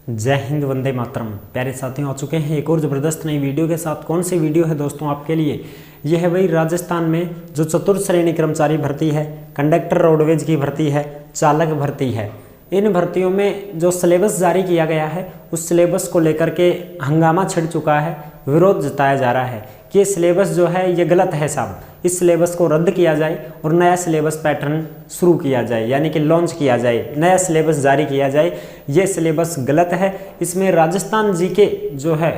जय हिंद, वंदे मातरम। प्यारे साथियों, आ चुके हैं एक और ज़बरदस्त नई वीडियो के साथ। कौन सी वीडियो है दोस्तों आपके लिए? यह है भाई राजस्थान में जो चतुर्थ श्रेणी कर्मचारी भर्ती है, कंडक्टर रोडवेज की भर्ती है, चालक भर्ती है। इन भर्तियों में जो सिलेबस जारी किया गया है उस सिलेबस को लेकर के हंगामा छिड़ चुका है, विरोध जताया जा रहा है कि ये सिलेबस जो है ये गलत है साहब। इस सिलेबस को रद्द किया जाए और नया सिलेबस पैटर्न शुरू किया जाए, यानी कि लॉन्च किया जाए, नया सिलेबस जारी किया जाए। ये सिलेबस गलत है। इसमें राजस्थान जीके जो है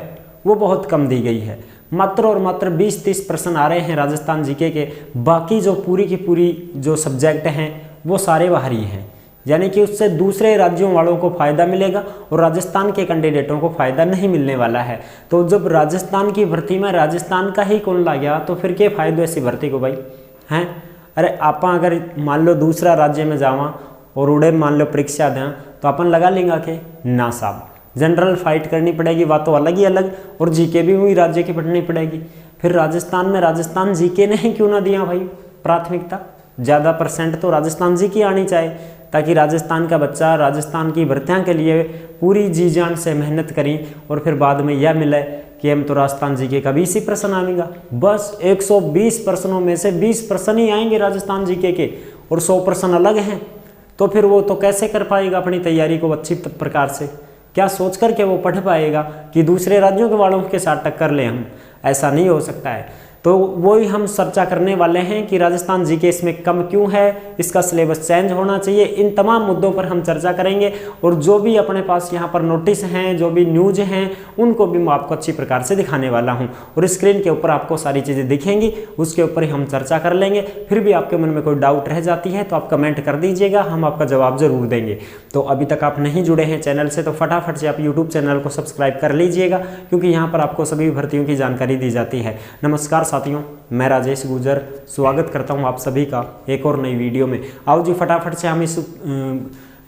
वो बहुत कम दी गई है। मात्र और मात्र 20-30 प्रश्न आ रहे हैं राजस्थान जीके के। बाकी जो पूरी की पूरी जो सब्जेक्ट हैं वो सारे बाहरी हैं, यानी कि उससे दूसरे राज्यों वालों को फ़ायदा मिलेगा और राजस्थान के कैंडिडेटों को फ़ायदा नहीं मिलने वाला है। तो जब राजस्थान की भर्ती में राजस्थान का ही कौन ला गया तो फिर क्या फ़ायदा ऐसी भर्ती को भाई हैं? अरे आप अगर मान लो दूसरा राज्य में जावा और उड़े मान लो परीक्षा दें तो अपन लगा लेंगे के ना साहब। जनरल फाइट करनी पड़ेगी, बात तो अलग ही अलग, और जीके भी वही राज्य की पढ़नी पड़ेगी। फिर राजस्थान में राजस्थान जीके ने क्यों ना दिया भाई प्राथमिकता? ज़्यादा परसेंट तो राजस्थान जी की आनी चाहिए, ताकि राजस्थान का बच्चा राजस्थान की भर्तियों के लिए पूरी जी जान से मेहनत करें और फिर बाद में यह मिले कि हम तो राजस्थान जीके का 20 ही प्रश्न आएगा। बस 120 प्रश्नों में से 20 प्रश्न ही आएंगे राजस्थान जीके के और 100 प्रश्न अलग हैं। तो फिर वो तो कैसे कर पाएगा अपनी तैयारी को अच्छी प्रकार से? क्या सोच करके वो पढ़ पाएगा कि दूसरे राज्यों के वालों के साथ टक्कर लें हम? ऐसा नहीं हो सकता है। तो वही हम चर्चा करने वाले हैं कि राजस्थान जीके इसमें कम क्यों है, इसका सिलेबस चेंज होना चाहिए। इन तमाम मुद्दों पर हम चर्चा करेंगे और जो भी अपने पास यहाँ पर नोटिस हैं, जो भी न्यूज हैं, उनको भी मैं आपको अच्छी प्रकार से दिखाने वाला हूँ और स्क्रीन के ऊपर आपको सारी चीज़ें दिखेंगी, उसके ऊपर ही हम चर्चा कर लेंगे। फिर भी आपके मन में कोई डाउट रह जाती है तो आप कमेंट कर दीजिएगा, हम आपका जवाब जरूर देंगे। तो अभी तक आप नहीं जुड़े हैं चैनल से तो फटाफट से आप यूट्यूब चैनल को सब्सक्राइब कर लीजिएगा, क्योंकि यहाँ पर आपको सभी भर्तियों की जानकारी दी जाती है। नमस्कार साथियों, मैं राजेश गुजर स्वागत करता हूं आप सभी का एक और नई वीडियो में। आओ जी फटाफट से हम इस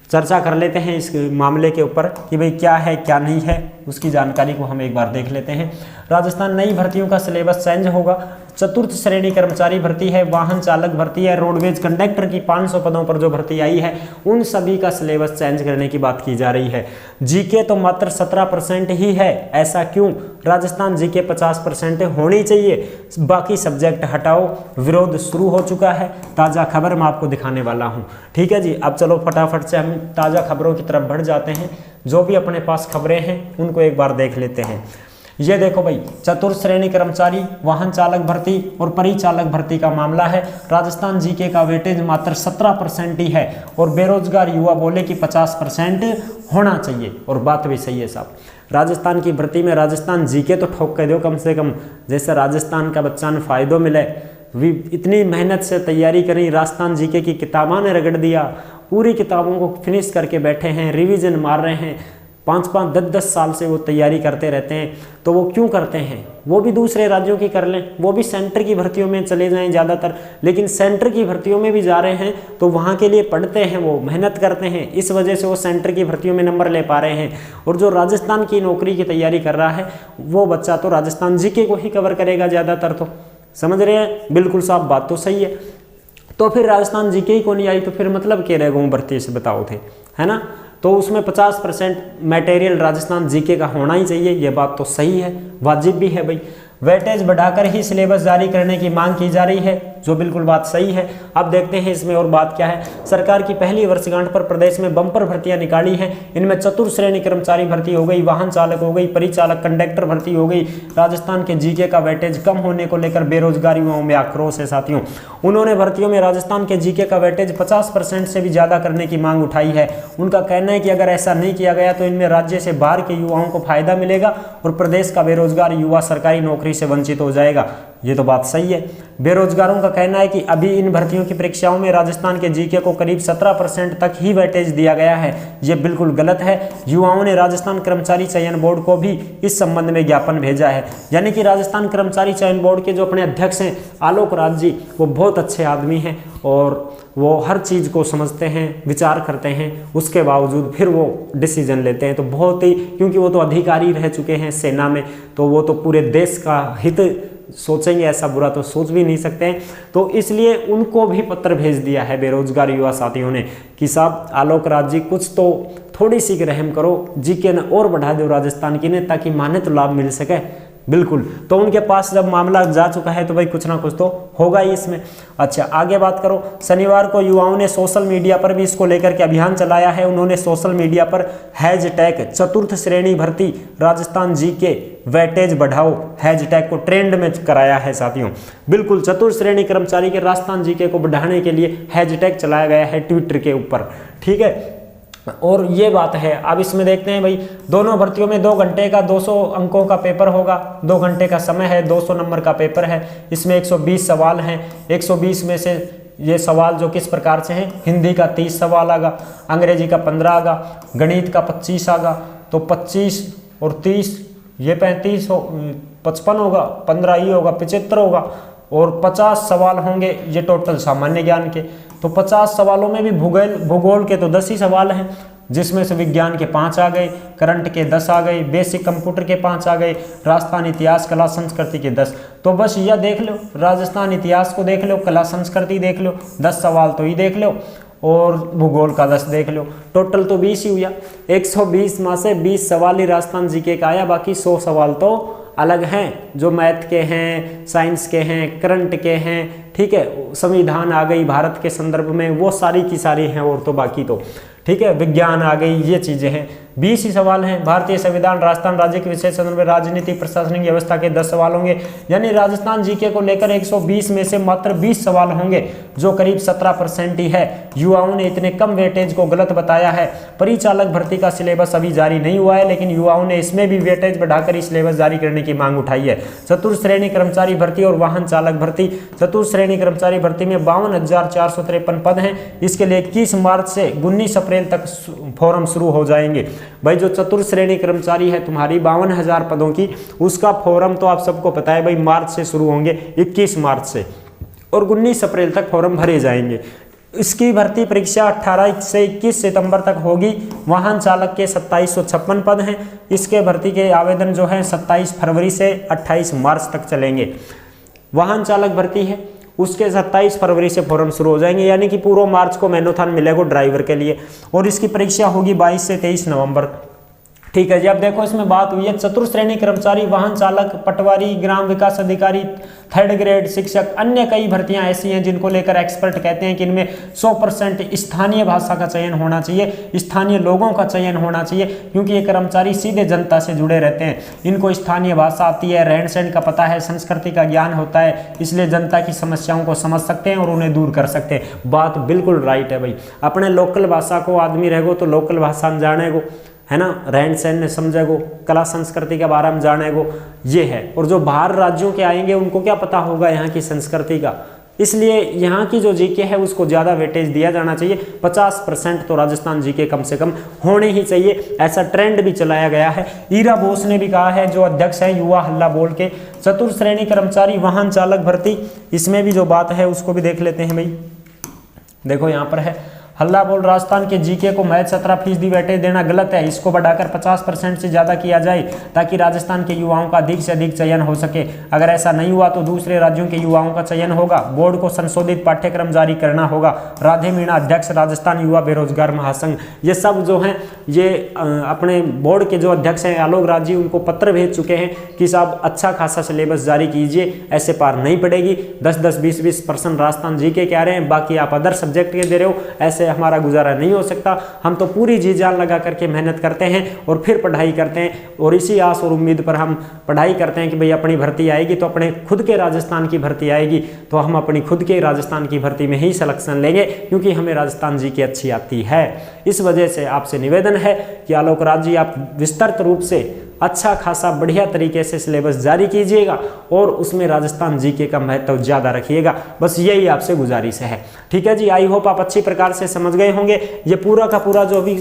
चर्चा कर लेते हैं इस मामले के ऊपर कि भाई क्या है क्या नहीं है, उसकी जानकारी को हम एक बार देख लेते हैं। राजस्थान नई भर्तियों का सिलेबस चेंज होगा। चतुर्थ श्रेणी कर्मचारी भर्ती है, वाहन चालक भर्ती है, रोडवेज कंडक्टर की 500 पदों पर जो भर्ती आई है उन सभी का सिलेबस चेंज करने की बात की जा रही है। जीके तो मात्र 17% ही है। ऐसा क्यों? राजस्थान जीके 50% होनी चाहिए, बाकी सब्जेक्ट हटाओ। विरोध शुरू हो चुका है। ताज़ा खबर मैं आपको दिखाने वाला हूँ। ठीक है जी, अब चलो फटाफट से हम ताज़ा खबरों की तरफ बढ़ जाते हैं। जो भी अपने पास खबरें हैं उनको एक बार देख लेते हैं। ये देखो भाई, चतुर्थ श्रेणी कर्मचारी, वाहन चालक भर्ती और परिचालक भर्ती का मामला है। राजस्थान जीके का वेटेज मात्र 17% ही है और बेरोजगार युवा बोले कि 50% होना चाहिए, और बात भी सही है साहब। राजस्थान की भर्ती में राजस्थान जीके तो ठोक के दो कम से कम, जैसे राजस्थान का बच्चा ने फायदो मिले। इतनी मेहनत से तैयारी करी, राजस्थान जीके की किताबों ने रगड़ दिया, पूरी किताबों को फिनिश करके बैठे हैं, रिवीजन मार रहे हैं। 5-5, 10-10 साल से वो तैयारी करते रहते हैं। तो वो क्यों करते हैं? वो भी दूसरे राज्यों की कर लें, वो भी सेंटर की भर्तियों में चले जाएं ज़्यादातर, लेकिन सेंटर की भर्तियों में भी जा रहे हैं तो वहाँ के लिए पढ़ते हैं, वो मेहनत करते हैं, इस वजह से वो सेंटर की भर्तियों में नंबर ले पा रहे हैं। और जो राजस्थान की नौकरी की तैयारी कर रहा है वो बच्चा तो राजस्थान जीके को ही कवर करेगा ज़्यादातर। तो समझ रहे हैं? बिल्कुल साहब, बात तो सही है। तो फिर राजस्थान जीके ही को नहीं आई तो फिर मतलब क्या रहेगा भर्ती से, बताओ थे, है ना? तो उसमें 50% मटेरियल राजस्थान जीके का होना ही चाहिए। ये बात तो सही है, वाजिब भी है भाई। वेटेज बढ़ाकर ही सिलेबस जारी करने की मांग की जा रही है, जो बिल्कुल बात सही है। अब देखते हैं इसमें और बात क्या है। सरकार की पहली वर्षगांठ पर प्रदेश में बम्पर भर्तियां निकाली हैं। इनमें चतुर्थ श्रेणी कर्मचारी भर्ती हो गई, वाहन चालक हो गई, परिचालक कंडक्टर भर्ती हो गई। राजस्थान के जीके का वेटेज कम होने को लेकर बेरोजगार युवाओं में आक्रोश है साथियों। उन्होंने भर्तियों में राजस्थान के जीके का वेटेज 50% से भी ज्यादा करने की मांग उठाई है। उनका कहना है कि अगर ऐसा नहीं किया गया तो इनमें राज्य से बाहर के युवाओं को फायदा मिलेगा और प्रदेश का बेरोजगार युवा सरकारी नौकरी से वंचित हो जाएगा। ये तो बात सही है। बेरोजगारों का कहना है कि अभी इन भर्तियों की परीक्षाओं में राजस्थान के जीके को करीब 17% तक ही वेटेज दिया गया है। ये बिल्कुल गलत है। युवाओं ने राजस्थान कर्मचारी चयन बोर्ड को भी इस संबंध में ज्ञापन भेजा है। यानी कि राजस्थान कर्मचारी चयन बोर्ड के जो अपने अध्यक्ष हैं आलोक राज जी, वो बहुत अच्छे आदमी हैं और वो हर चीज़ को समझते हैं, विचार करते हैं, उसके बावजूद फिर वो डिसीजन लेते हैं। तो बहुत ही, क्योंकि वो तो अधिकारी रह चुके हैं सेना में, तो वो तो पूरे देश का हित सोचेंगे, ऐसा बुरा तो सोच भी नहीं सकते हैं। तो इसलिए उनको भी पत्र भेज दिया है बेरोजगार युवा साथियों ने कि साहब आलोक राज जी कुछ तो थोड़ी सी रहम करो, जीके ने और बढ़ा दो राजस्थान की ने, ताकि माने तो लाभ मिल सके। बिल्कुल, तो उनके पास जब मामला जा चुका है तो भाई कुछ ना कुछ तो होगा ही इसमें। अच्छा, आगे बात करो। शनिवार को युवाओं ने सोशल मीडिया पर भी इसको लेकर के अभियान चलाया है। उन्होंने सोशल मीडिया पर हैशटैग चतुर्थ श्रेणी भर्ती राजस्थान जीके वेटेज बढ़ाओ हैशटैग को ट्रेंड में कराया है साथियों। बिल्कुल, चतुर्थ श्रेणी कर्मचारी के राजस्थान जीके को बढ़ाने के लिए हैशटैग चलाया गया है ट्विटर के ऊपर, ठीक है। और ये बात है। अब इसमें देखते हैं भाई, दोनों भर्तियों में 2 घंटे का 200 अंकों का पेपर होगा। 2 घंटे का समय है, 200 नंबर का पेपर है। इसमें 120 सवाल हैं। 120 में से ये सवाल जो किस प्रकार से हैं, हिंदी का 30 सवाल आगा, अंग्रेजी का 15 आगा, गणित का 25 आगा। तो 25 और 30 ये 35 55 होगा, 15 ये होगा 75 होगा, और 50 सवाल होंगे ये टोटल सामान्य ज्ञान के। तो 50 सवालों में भी भूगोल के तो 10 ही सवाल हैं, जिसमें से विज्ञान के 5 आ गए, करंट के 10 आ गए, बेसिक कंप्यूटर के 5 आ गए, राजस्थान इतिहास कला संस्कृति के 10। तो बस यह देख लो, राजस्थान इतिहास को देख लो, कला संस्कृति देख लो, 10 सवाल तो ही देख लो, और भूगोल का 10 देख लो। टोटल तो 20 ही हुआ। 120 में से 20 सवाल ही राजस्थान जीके का आया, बाकी 100 सवाल तो अलग हैं, जो मैथ के हैं, साइंस के हैं, करंट के हैं, ठीक है। संविधान आ गई भारत के संदर्भ में, वो सारी की सारी हैं, और तो बाकी तो ठीक है, विज्ञान आ गई, ये चीजें हैं। 20 ही सवाल हैं। भारतीय संविधान, राजस्थान राज्य के विशेष संदर्भ में, राजनीति प्रशासनिक व्यवस्था के 10 सवाल होंगे। यानी राजस्थान जीके को लेकर 120 में से मात्र 20 सवाल होंगे, जो करीब 17% ही है। युवाओं ने इतने कम वेटेज को गलत बताया है। परिचालक भर्ती का सिलेबस अभी जारी नहीं हुआ है, लेकिन युवाओं ने इसमें भी वेटेज बढ़ाकर ही सिलेबस जारी करने की मांग उठाई है। चतुर्थ श्रेणी कर्मचारी भर्ती और वाहन चालक भर्ती। चतुर्थ श्रेणी कर्मचारी भर्ती में 52,453 पद हैं। इसके लिए 21 मार्च से 19 अप्रैल तक फॉर्म शुरू हो जाएंगे। भाई जो चतुर्थ श्रेणी कर्मचारी है तुम्हारी 52,000 पदों की, उसका फॉर्म तो आप सबको पता है भाई मार्च से शुरू होंगे, 21 मार्च से, और 19 अप्रैल तक फॉर्म भरे जाएंगे। इसकी भर्ती परीक्षा 18 से 21 सितंबर तक होगी। वाहन चालक के 2756 पद हैं। इसके भर्ती के आवेदन जो है 27 फरवरी से 28 मार्च तक चलेंगे। वाहन चालक भर्ती है, उसके 27 फरवरी से फॉर्म शुरू हो जाएंगे, यानी कि पूरा मार्च को मैनोथन मिलेगा ड्राइवर के लिए, और इसकी परीक्षा होगी 22 से 23 नवंबर। ठीक है जी। अब देखो इसमें बात हुई है चतुर्थ श्रेणी कर्मचारी, वाहन चालक, पटवारी, ग्राम विकास अधिकारी, 3rd ग्रेड शिक्षक, अन्य कई भर्तियां ऐसी हैं जिनको लेकर एक्सपर्ट कहते हैं कि इनमें 100% स्थानीय भाषा का चयन होना चाहिए, स्थानीय लोगों का चयन होना चाहिए, क्योंकि ये कर्मचारी सीधे जनता से जुड़े रहते हैं। इनको स्थानीय भाषा आती है, रहन सहन का पता है, संस्कृति का ज्ञान होता है, इसलिए जनता की समस्याओं को समझ सकते हैं और उन्हें दूर कर सकते हैं। बात बिल्कुल राइट है भाई। अपने लोकल भाषा को आदमी रहेगो तो लोकल भाषा में जानेगो, है ना, रहन सहन समझेगो, कला संस्कृति के बारे में जानेगो, ये है। और जो बाहर राज्यों के आएंगे उनको क्या पता होगा यहाँ की संस्कृति का, इसलिए यहाँ की जो जीके है उसको ज़्यादा वेटेज दिया जाना चाहिए। 50% तो राजस्थान जीके कम से कम होने ही चाहिए, ऐसा ट्रेंड भी चलाया गया है। ईरा बोस ने भी कहा है, जो अध्यक्ष है युवा हल्ला बोल के। चतुर्थ श्रेणी कर्मचारी वाहन चालक भर्ती, इसमें भी जो बात है उसको भी देख लेते हैं भाई। देखो यहाँ पर है, हल्ला बोल राजस्थान के जीके को महज 17% वेटेज देना गलत है, इसको बढ़ाकर 50% से ज़्यादा किया जाए ताकि राजस्थान के युवाओं का अधिक से अधिक चयन हो सके। अगर ऐसा नहीं हुआ तो दूसरे राज्यों के युवाओं का चयन होगा। बोर्ड को संशोधित पाठ्यक्रम जारी करना होगा। राधे मीणा, अध्यक्ष राजस्थान युवा बेरोजगार महासंघ, ये सब जो हैं ये अपने बोर्ड के जो अध्यक्ष हैं आलोक राज जी, उनको पत्र भेज चुके हैं कि साहब अच्छा खासा सिलेबस जारी कीजिए, ऐसे पार नहीं पड़ेगी। 10-10, 20-20% राजस्थान जीके कह रहे हैं, बाकी आप अदर सब्जेक्ट के दे रहे हो, ऐसे हमारा गुजारा नहीं हो सकता। हम तो पूरी जी जान लगा करके मेहनत करते हैं और फिर पढ़ाई करते हैं, और इसी आस और उम्मीद पर हम पढ़ाई करते हैं कि भाई अपनी भर्ती आएगी तो अपने खुद के राजस्थान की भर्ती आएगी तो हम अपनी खुद के राजस्थान की भर्ती में ही सिलेक्शन लेंगे, क्योंकि हमें राजस्थान जी की अच्छी आती है। इस वजह से आपसे निवेदन है कि आलोक राज जी आप विस्तृत रूप से अच्छा खासा बढ़िया तरीके से सिलेबस जारी कीजिएगा और उसमें राजस्थान जीके का महत्व ज़्यादा रखिएगा। बस यही आपसे गुजारिश है। ठीक है जी। आई होप आप अच्छी प्रकार से समझ गए होंगे। ये पूरा का पूरा जो भी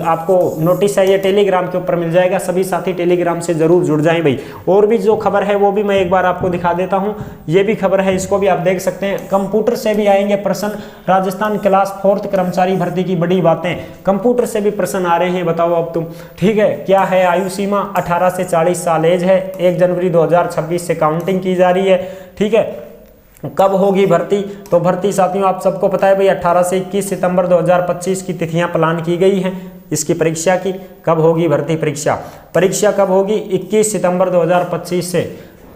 आपको नोटिस है ये टेलीग्राम के ऊपर मिल जाएगा। सभी साथी टेलीग्राम से जरूर जुड़ जाएं भाई। और भी जो खबर है वो भी मैं एक बार आपको दिखा देता हूँ। ये भी खबर है, इसको भी आप देख सकते हैं। कंप्यूटर से भी आएंगे प्रश्न, राजस्थान क्लास 4th कर्मचारी भर्ती की बड़ी बातें, कंप्यूटर से भी प्रश्न आ रहे हैं। बताओ अब तुम, ठीक है। क्या है आयु सीमा? 18 से 40 साल एज है। 1 जनवरी 2026 से काउंटिंग की जा रही है। ठीक है। कब होगी भर्ती? तो भर्ती साथियों आप सबको पता है भाई 18 से 21 सितंबर 2025 की तिथियां प्लान की गई हैं। इसकी परीक्षा की। कब होगी भर्ती परीक्षा? परीक्षा कब होगी? 21 सितंबर 2025 से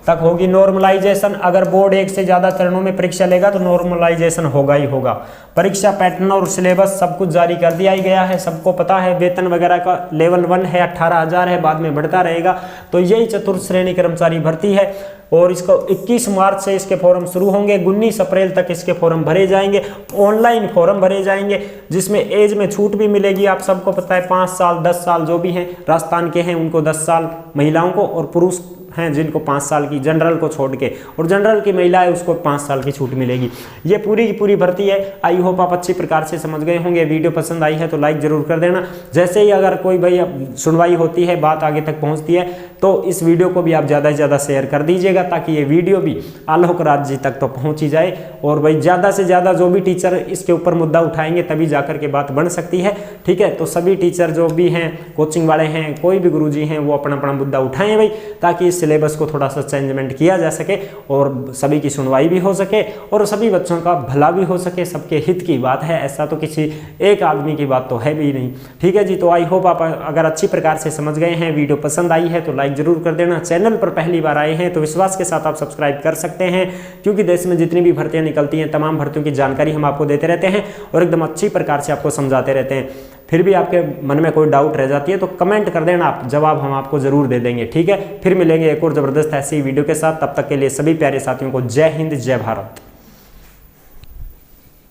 तक होगी। नॉर्मलाइजेशन, अगर बोर्ड एक से ज़्यादा चरणों में परीक्षा लेगा तो नॉर्मलाइजेशन होगा ही होगा। परीक्षा पैटर्न और सिलेबस सब कुछ जारी कर दिया ही गया है, सबको पता है। वेतन वगैरह का लेवल 1 है, 18,000 है, बाद में बढ़ता रहेगा। तो यही चतुर्थ श्रेणी कर्मचारी भर्ती है और इसको 21 मार्च से इसके फॉर्म शुरू होंगे। 19 अप्रैल तक इसके फॉर्म भरे जाएंगे, ऑनलाइन फॉर्म भरे जाएंगे, जिसमें एज में छूट भी मिलेगी। आप सबको पता है 5 साल 10 साल जो भी हैं राजस्थान के हैं उनको 10 साल महिलाओं को, और पुरुष हैं जिनको 5 साल की, जनरल को छोड़ के, और जनरल की महिला है उसको 5 साल की छूट मिलेगी। ये पूरी की पूरी भर्ती है। आई होप आप अच्छी प्रकार से समझ गए होंगे। वीडियो पसंद आई है तो लाइक जरूर कर देना। जैसे ही अगर कोई भाई सुनवाई होती है, बात आगे तक पहुंचती है, तो इस वीडियो को भी आप ज़्यादा से ज़्यादा शेयर कर दीजिएगा, ताकि ये वीडियो भी आलोक राज जी तक तो पहुँच ही जाए। और भाई ज़्यादा से ज़्यादा जो भी टीचर इसके ऊपर मुद्दा उठाएंगे तभी जाकर के बात बन सकती है। ठीक है, तो सभी टीचर जो भी हैं, कोचिंग वाले हैं, कोई भी गुरुजी हैं, वो अपना अपना मुद्दा उठाएं भाई, ताकि इस सिलेबस को थोड़ा सा चेंजमेंट किया जा सके और सभी की सुनवाई भी हो सके और सभी बच्चों का भला भी हो सके। सबके हित की बात है, ऐसा तो किसी एक आदमी की बात तो है भी नहीं। ठीक है जी, तो आई होप आप अगर अच्छी प्रकार से समझ गए हैं, वीडियो पसंद आई है तो लाइक जरूर कर देना। चैनल पर पहली बार आए हैं तो विश्वास के साथ आप सब्सक्राइब कर सकते हैं, क्योंकि देश में जितनी भी भर्तियां निकलती हैं तमाम भर्तियों की जानकारी हम आपको देते रहते हैं और एकदम अच्छी प्रकार से आपको समझाते रहते हैं। फिर भी आपके मन में कोई डाउट रह जाती है तो कमेंट कर देना, आप जवाब हम आपको जरूर दे देंगे। ठीक है, फिर मिलेंगे एक और जबरदस्त ऐसी वीडियो के साथ। तब तक के लिए सभी प्यारे साथियों को जय हिंद, जय भारत।